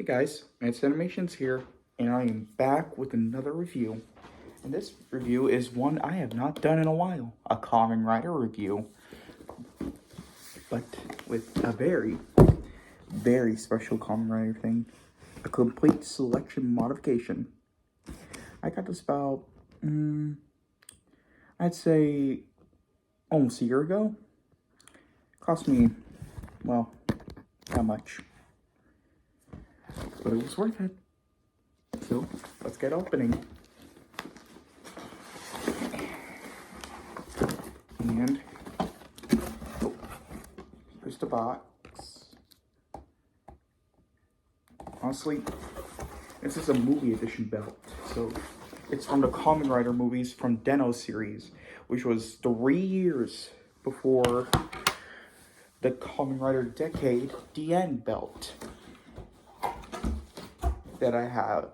Hey guys, it's Animations here, and I am back with another review. And this review is one I have not done in a while, a Kamen Rider review. But with a very, very special Kamen Rider thing, a complete selection modification. I got this about, I'd say, almost a year ago. Cost me, well, how much? But it was worth it. So, let's get opening. And, here's the box. Honestly, this is a movie edition belt. So, it's from the Kamen Rider movies from Den-O series, which was 3 years before the Kamen Rider Decade DN belt that I have.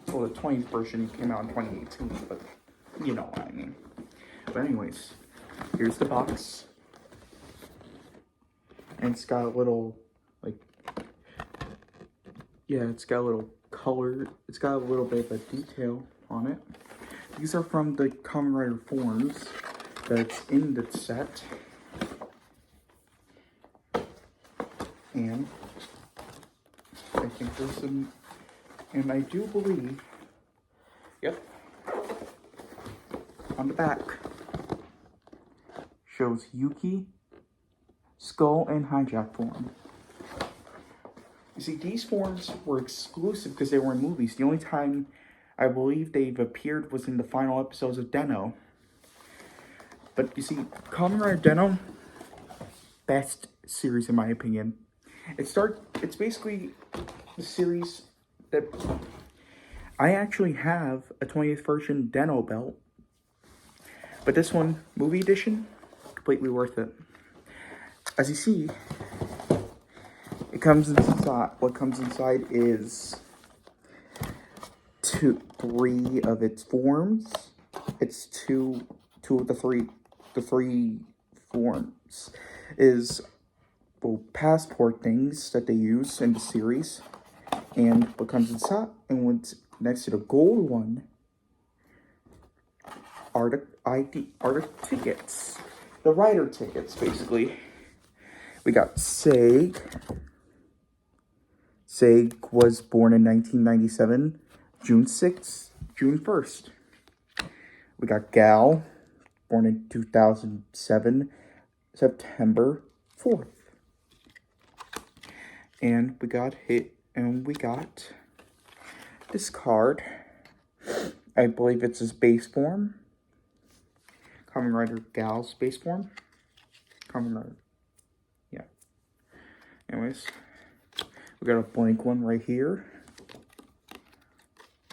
Well, the 20th version came out in 2018, but you know what I mean. But anyways, here's the box. And it's got a little, it's got a little color. It's got a little bit of a detail on it. These are from the Kamen Rider forms that's in the set. And I think there's some, and I do believe, yep, on the back shows Yuki, Skull, and Hijack form. You see, these forms were exclusive because they were in movies. The only time I believe they've appeared was in the final episodes of Den-O. But you see, Kamen Rider Den-O, best series in my opinion. It's basically the series that I actually have a 20th version Den-O belt. But this one, movie edition, completely worth it. As you see, it comes inside. What comes inside is three of its forms. It's two of the three forms is passport things that they use in the series, and what comes inside, and what's next to the gold one are the tickets, the rider tickets, basically. We got Seg. Seg was born in 1997, June 1st. We got Gal, born in 2007, September 4th. And we got this card. I believe it's his base form. Kamen Rider Gal's base form. Kamen Rider. Yeah. Anyways, we got a blank one right here.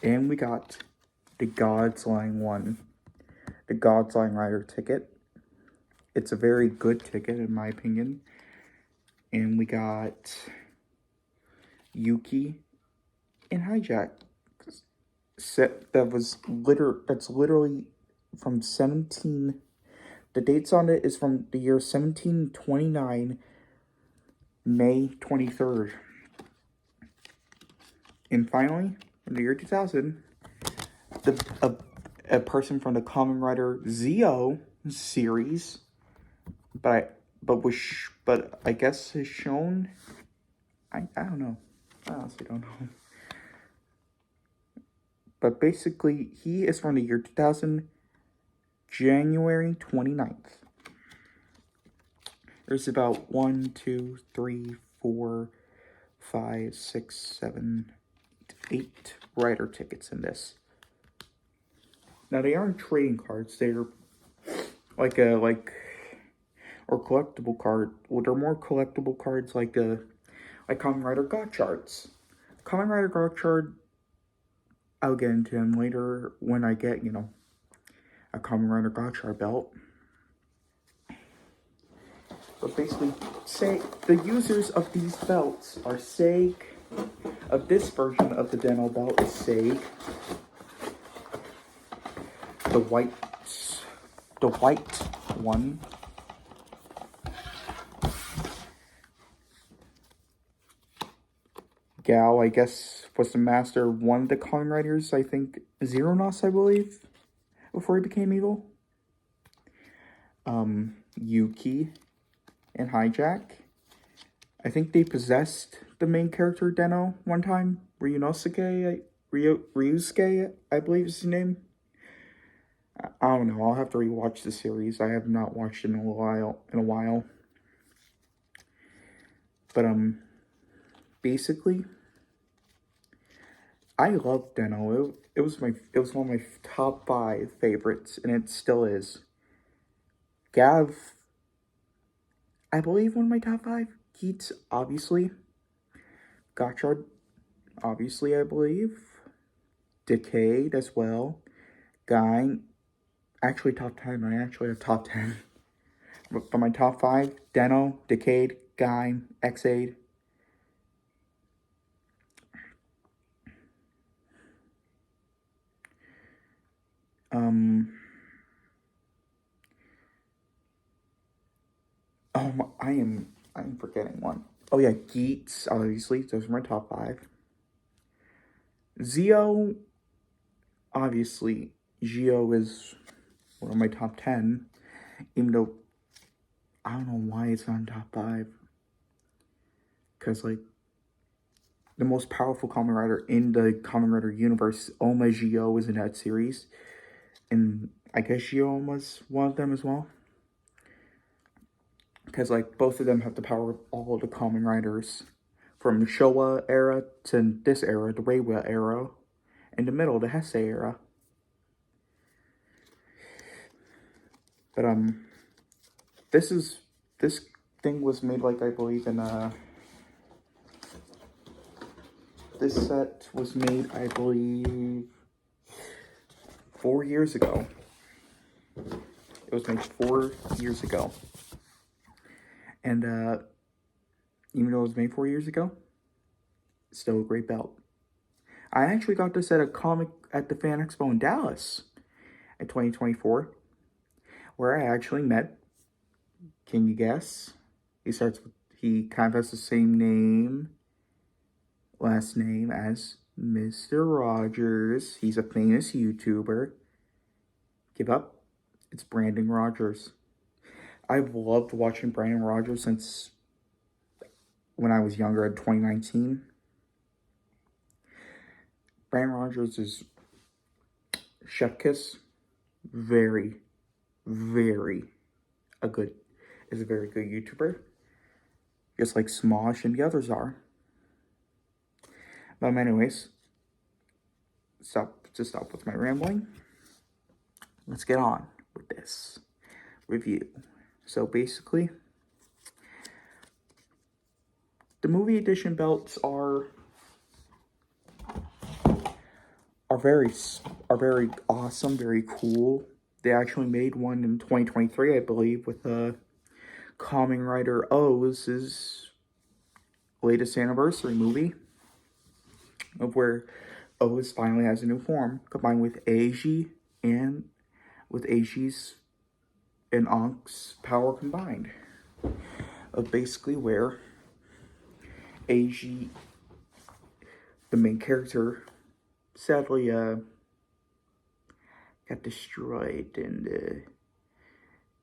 And we got the God's Line one. The God's Line Rider ticket. It's a very good ticket in my opinion. And we got Yuki and Hijack set that's literally from the dates on it is from the year 1729, May 23rd. And finally, in the year 2000, a person from the Kamen Rider ZO series, but I guess is shown. I don't know. I honestly don't know. But basically, he is from the year 2000, January 29th. There's about 1, 2, 3, 4, 5, 6, 7, 8 rider tickets in this. Now, they aren't trading cards. They're or collectible card. Well, they're more collectible cards like Kamen Rider Gotchards. Kamen Rider Gotchard, I'll get into them later when I get, a Kamen Rider Gotchard belt. But basically, the users of these belts are Seg. Of this version of the Den-O belt is Seg. The white one. Gal, I guess, was the master of one of the Kamen Riders, I think, Zeronos, I believe, before he became evil. Yuki and Hijack. I think they possessed the main character, Den-O, one time. Ryusuke, I believe is his name. I don't know, I'll have to rewatch the series. I have not watched it in a while. But, basically, I love Den-O. It was one of my top 5 favorites, and it still is. Gav, I believe one of my top 5. Keats, obviously. Gotchard, obviously, I believe. Decade as well. Guy, actually top 10. I actually have top 10. But for my top 5, Den-O, Decade, Guy, X-Aid. I'm forgetting one. Oh yeah, Geats, obviously. Those are my top 5. Zio, obviously. Gio is one of my top 10. Even though, I don't know why it's not in top 5. Because, like, the most powerful Kamen Rider in the Kamen Rider universe, Oma Gio, is in that series. And I guess Gio was one of them as well. Because, like, both of them have the power of all the Kamen Riders. From the Showa era to this era, the Reiwa era. In the middle, the Heisei era. But, this thing was made, like, I believe in, this set was made, I believe, 4 years ago. It was made 4 years ago. And, even though it was made 4 years ago, it's still a great belt. I actually got this at a comic at the Fan Expo in Dallas in 2024, where I actually met, can you guess? He kind of has the same last name as Mr. Rogers. He's a famous YouTuber. Give up. It's Brandon Rogers. I've loved watching Brandon Rogers since when I was younger in 2019. Brandon Rogers is Chef Kiss. Very, very a very good YouTuber. Just like Smosh and the others are. But anyways, stop with my rambling. Let's get on with this review. So basically, the movie edition belts are very awesome, very cool. They actually made one in 2023, I believe, with Kamen Rider O's latest anniversary movie, of where O's finally has a new form, combined with Eiji and with Eiji's and Ank's power combined. Of basically where Eiji, the main character, sadly got destroyed, and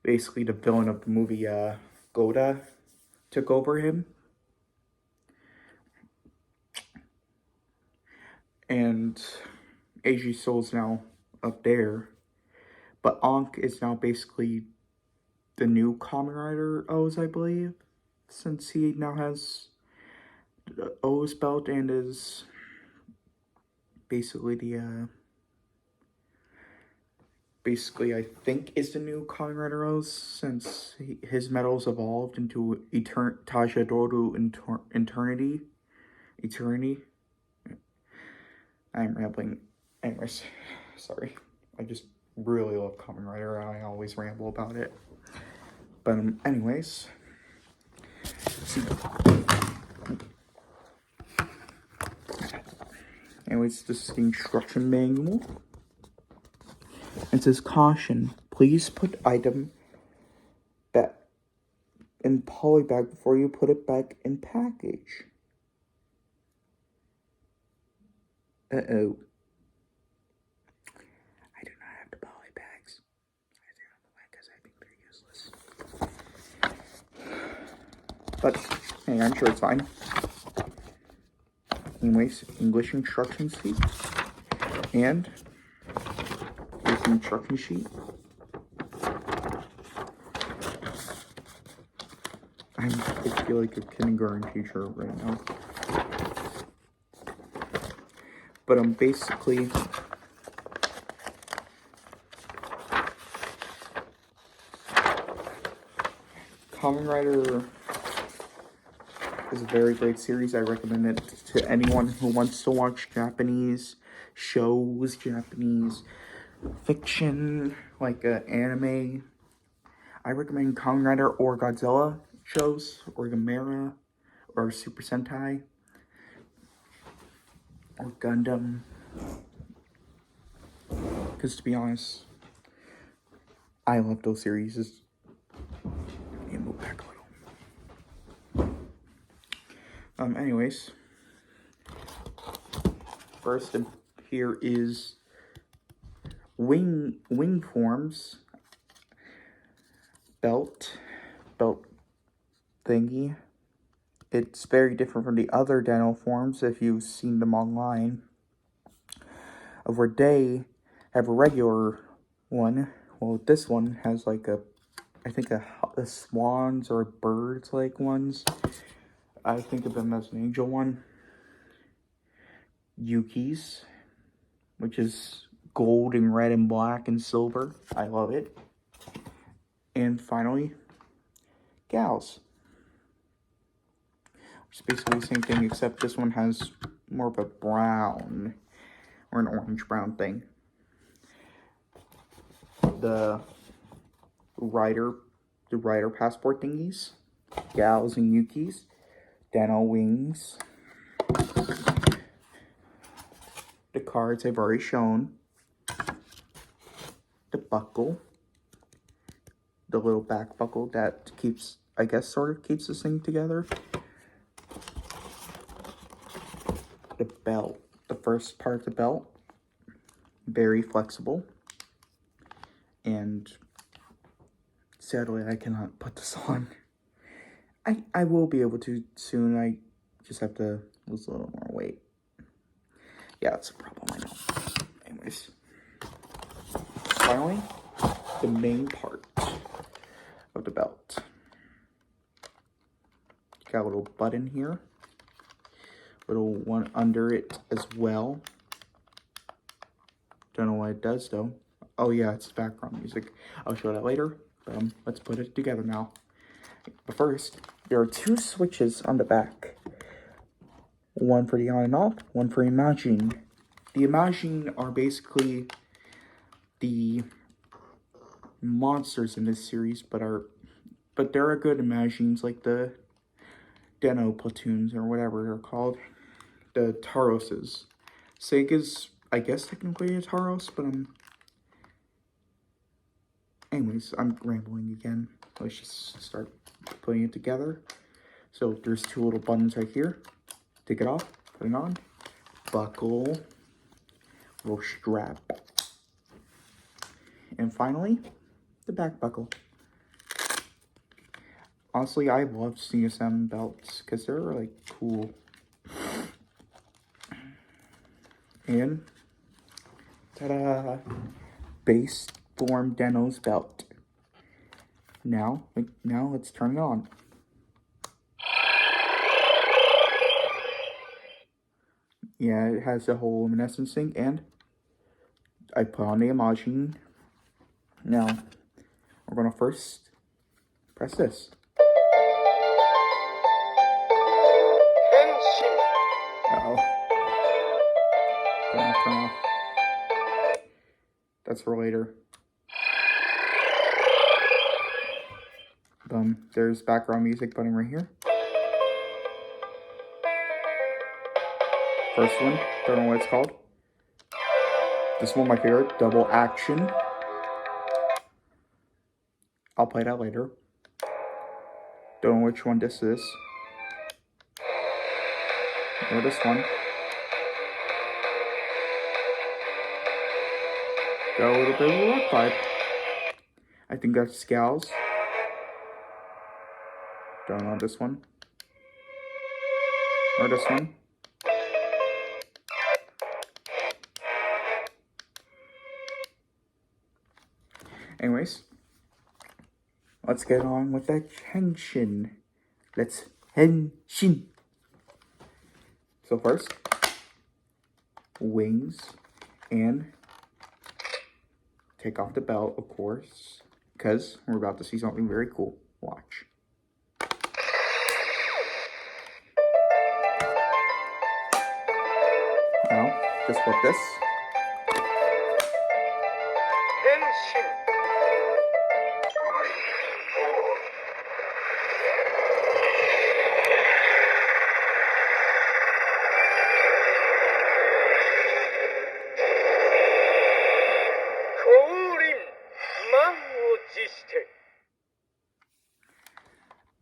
basically the villain of the movie, Goda, took over him. And Eiji's soul is now up there. But Ankh is now basically the new Kamen Rider O's, I believe. Since he now has the O's belt and is basically I think is the new Kamen Rider O's, since his medals evolved into Tajadoru Eternity. I'm rambling. Anyways, sorry. I just really love Kamen Rider. I always ramble about it. But anyways, this is the instruction manual. It says, caution, please put item back in poly bag before you put it back in package. Uh-oh. I do not have the poly bags. I threw them away because I think they're useless. But, hey, I'm sure it's fine. Anyways, English instruction sheet. And here's the instruction sheet. I feel like a kindergarten teacher right now. But I'm basically Kamen Rider is a very great series. I recommend it to anyone who wants to watch Japanese shows, Japanese fiction, like anime. I recommend Kamen Rider or Godzilla shows, or Gamera, or Super Sentai, or Gundam. Because to be honest, I love those series. And move back a little. Anyways, first here is wing forms belt thingy. It's very different from the other dental forms if you've seen them online. Where they have a regular one. Well, this one has like I think a swans or birds like ones. I think of them as an angel one. Yuki's, which is gold and red and black and silver. I love it. And finally, gals. Which is basically the same thing, except this one has more of a brown or an orange brown thing. The rider passport thingies, gals and Yukis, Dano wings. The cards I've already shown. The buckle. The little back buckle that keeps, I guess, sort of keeps this thing together. The belt. The first part of the belt. Very flexible. And sadly, I cannot put this on. I will be able to soon. I just have to lose a little more weight. Yeah, that's a problem, I know. Anyways. Finally, the main part of the belt. Got a little button here. Little one under it as well. Don't know what it does though. Oh yeah, it's background music. I'll show that later. Let's put it together now. But first, there are two switches on the back. One for the on and off, one for imaging. The imaging are basically the monsters in this series, but there are good imagings like the Deno platoons or whatever they're called. The Taroses. Sega's, I guess, technically a Taros, but anyways, I'm rambling again. Let's just start putting it together. So there's two little buttons right here. Take it off, put it on. Buckle. Little strap. And finally, the back buckle. Honestly, I love CSM belts because they're like cool. And ta-da! Base form Deno's belt. Now let's turn it on. Yeah, it has a whole luminescence thing, and I put on the imaging. Now, we're gonna first press this. Uh-oh. Turn off. That's for later. There's background music button right here. First one, don't know what it's called. This one, my favorite, double action. I'll play that later. Don't know which one this is. Or this one. Got a little bit of a rock vibe. I think that's Scowls. Don't know this one. Or this one. Anyways, let's get on with that henshin. Let's henshin. So first, wings, and take off the belt, of course, because we're about to see something very cool. Watch. Now, just flip this.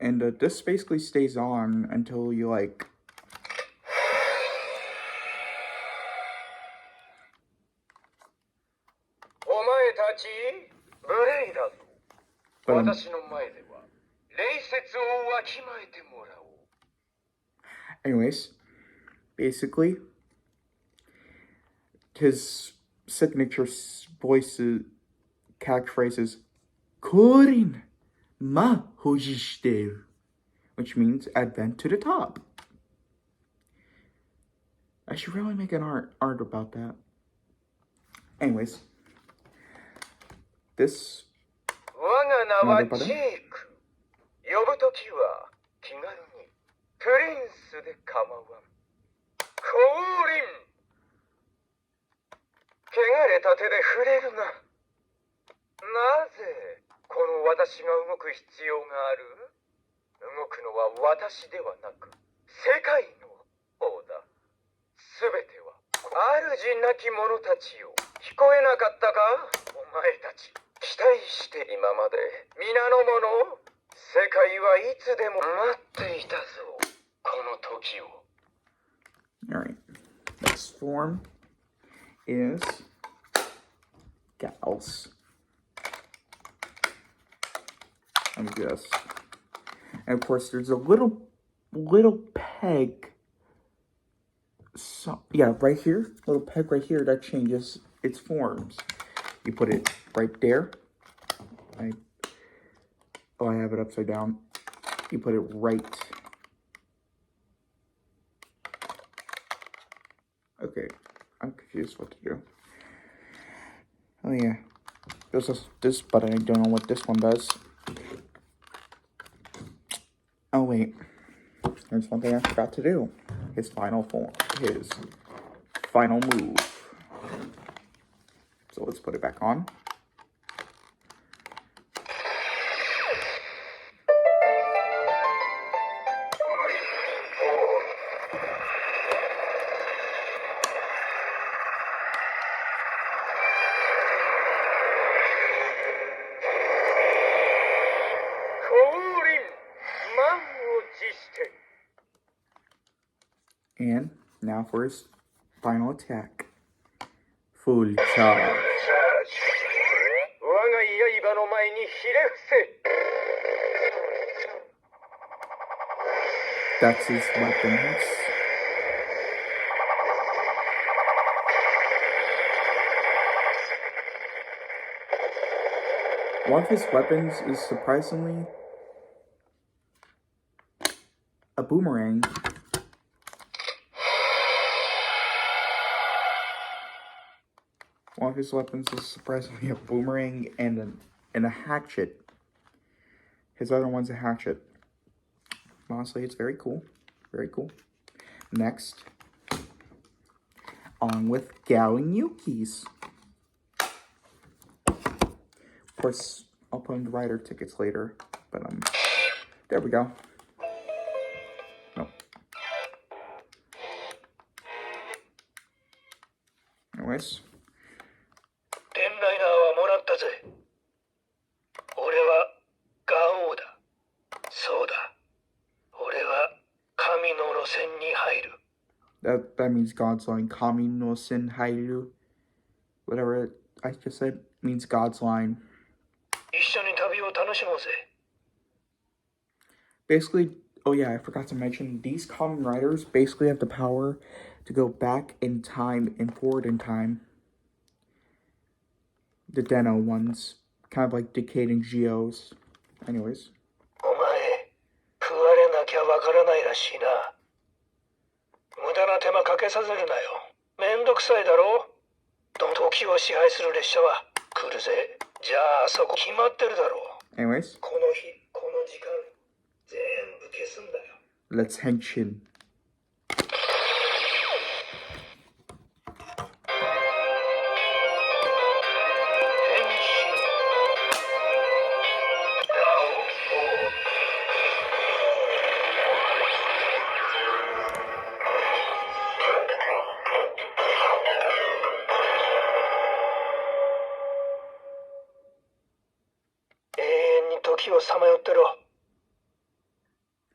And this basically stays on until you like... Anyways, basically, his signature voice catchphrase is Korin ma hojishiteru, which means advent to the top. I should really make an art about that. Anyways, this another button. Alright, next form is Gals. Let me do this. And of course, there's a little peg. So, yeah, right here, little peg right here that changes its forms. You put it right there. I have it upside down. You put it right. Okay, I'm confused what to do. Oh yeah, there's this button. I don't know what this one does. Oh wait, there's one thing I forgot to do. His final form, his final move. So let's put it back on. And now for his final attack. Full charge. That's his weapons. One of his weapons is surprisingly a boomerang. One of his weapons is surprisingly a boomerang and a hatchet. His other one's a hatchet. Honestly, it's very cool. Very cool. Next, on with Gao and Yuki's. Of course, I'll put in the rider tickets later, but there we go. Nope. Anyways. That means God's line, Kami no Sen Hairu, whatever it I just said means God's line. Basically, oh yeah, I forgot to mention, these Kamen Riders basically have the power to go back in time and forward in time. The Deno ones, kind of like decaying Geos. Anyways. お前、食われなきゃわからないらしいな。無駄な手間かけさせるなよ。めんどくさいだろ。時を支配する列車は来るぜ。じゃあそこ決まってるだろう。Anyways. この日、この時間、全部消すんだよ。Let's henshin.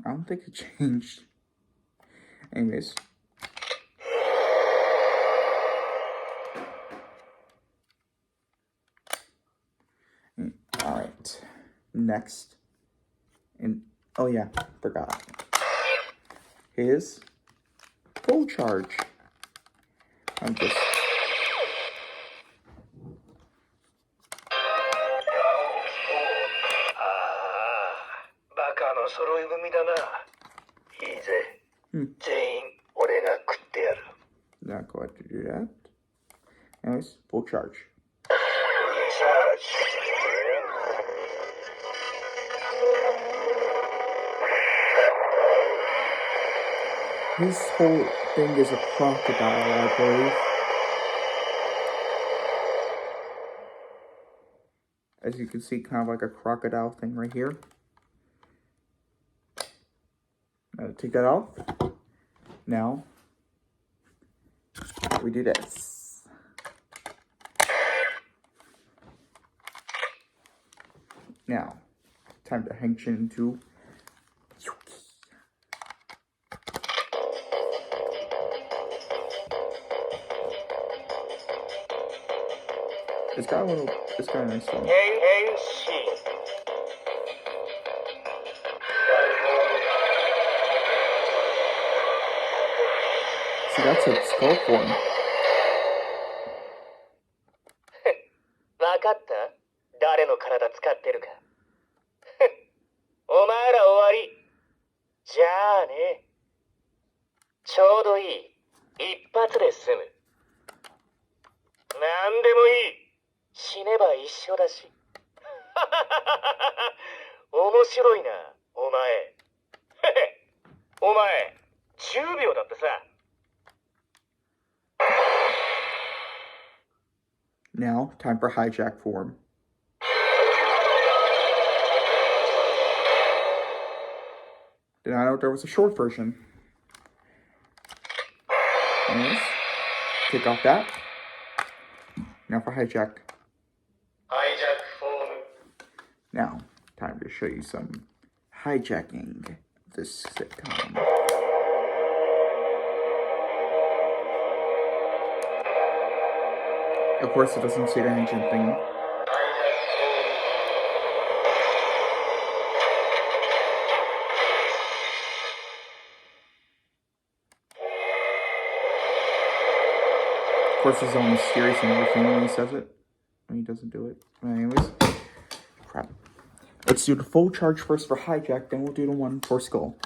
I don't think it changed. Anyways. Alright. Next. And oh yeah, forgot. Is full charge. I'm just not going to do that. Anyways, full charge. His whole thing is a crocodile, I believe. As you can see, kind of like a crocodile thing right here. Now take that off. Now we do this. Now, time to henshin into Yuki. It's got a nice one. See, that's a skull form. わかった？誰の体使ってるか。お前ら終わり。じゃあね。ちょうどいい。一発で済む。なんでもいい。死ねば一緒だし。面白いな、お前。お前、10秒だってさ。Now, time for hijack form. Did I know there was a short version? Anyways, take off that. Now for hijack. Hijack form. Now, time to show you some hijacking this sitcom. Of course, it doesn't say the engine thing. Of course, it's all mysterious and everything when he says it. When he doesn't do it. But anyways, crap. Let's do the full charge first for hijack, then we'll do the one for skull.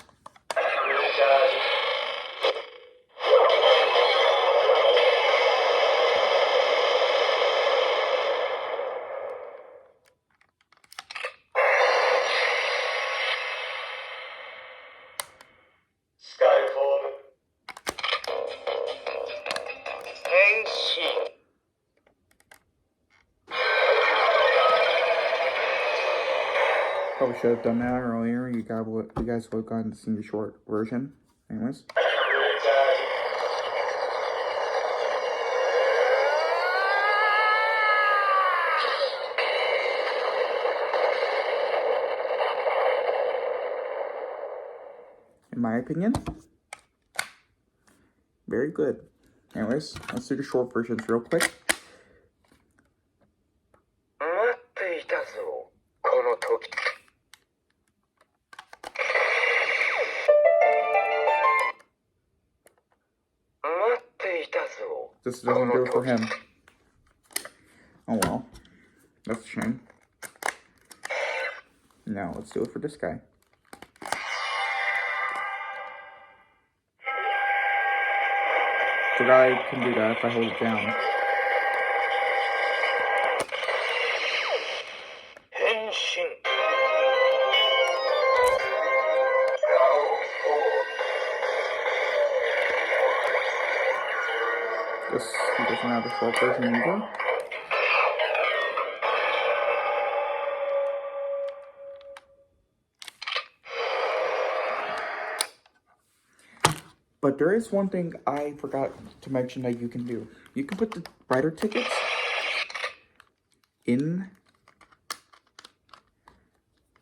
Probably should have done that earlier. You guys would have gotten to see the short version. Anyways. In my opinion, very good. Anyways, let's do the short versions real quick. this doesn't do it for him. Oh well. That's a shame. Now let's do it for this guy. The guy can do that if I hold it down. Henshin. Guess he doesn't have a short version either. But there is one thing I forgot to mention that you can do. You can put the rider tickets in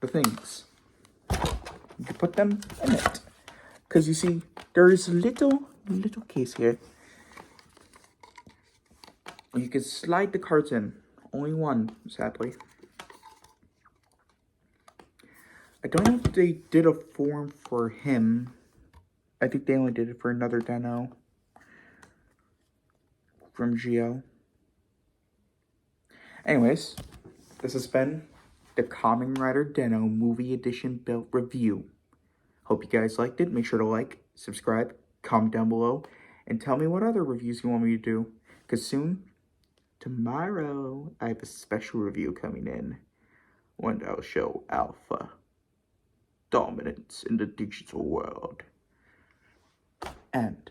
the things. You can put them in it. Because you see, there is a little case here. You can slide the cards in. Only one, sadly. I don't know if they did a form for him. I think they only did it for another Deno from Geo. Anyways, this has been the Kamen Rider Deno Movie Edition Built Review. Hope you guys liked it. Make sure to like, subscribe, comment down below, and tell me what other reviews you want me to do. Because soon, tomorrow, I have a special review coming in. One that will show Alpha dominance in the digital world. And